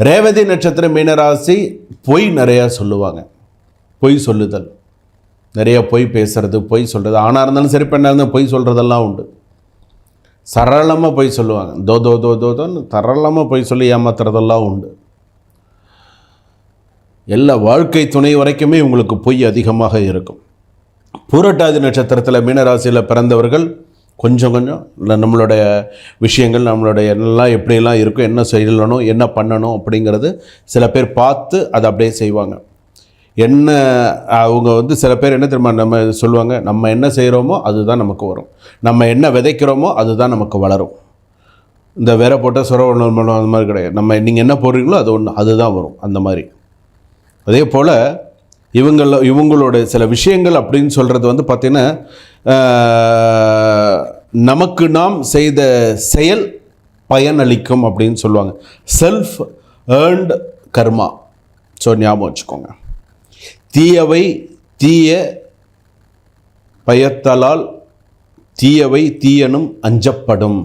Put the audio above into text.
ரேவதி நட்சத்திரம் மீனராசி பொய் நிறையா சொல்லுவாங்க. பொய் சொல்லுதல், நிறைய பொய் பேசுறது, பொய் சொல்கிறது. ஆணாக இருந்தாலும் சரி, பெண்ணாக இருந்தாலும் பொய் சொல்கிறதெல்லாம் உண்டு. சரளமாக பொய் சொல்லுவாங்க. தோன்னு சரளமாக பொய் சொல்லி ஏமாத்துறதெல்லாம் உண்டு. எல்லா வாழ்க்கை துணை வரைக்குமே உங்களுக்கு பொய் அதிகமாக இருக்கும். பூரட்டாதி நட்சத்திரத்தில் மீனராசியில் பிறந்தவர்கள் கொஞ்சம் இல்லை நம்மளுடைய விஷயங்கள், நம்மளுடைய எல்லாம் எப்படியெல்லாம் இருக்கும், என்ன செய்யணும், என்ன பண்ணணும் அப்படிங்கிறது சில பேர் பார்த்து அதை அப்படியே செய்வாங்க. என்ன அவங்க சில பேர் என்ன தெரியுமா நம்ம சொல்லுவாங்க, நம்ம என்ன செய்கிறோமோ அதுதான் நமக்கு வரும், நம்ம என்ன விதைக்கிறோமோ அதுதான் நமக்கு வளரும். இந்த வேற போட்டால் சுரவணம் அந்த மாதிரி கிடையாது. நீங்கள் என்ன போடுறீங்களோ அது ஒன்று, அதுதான் வரும். அந்த மாதிரி அதே போல் இவங்களோட சில விஷயங்கள் அப்படின்னு சொல்கிறது பார்த்திங்கன்னா, நமக்கு நாம் செய்த செயல் பயனளிக்கும் அப்படின்னு சொல்லுவாங்க. செல்ஃப் ஏர்ன்டு கர்மா. ஸோ ஞாபகம் வச்சுக்கோங்க. தீயவை தீய பயத்தலால் தீயவை தீயனும் அஞ்சப்படும்.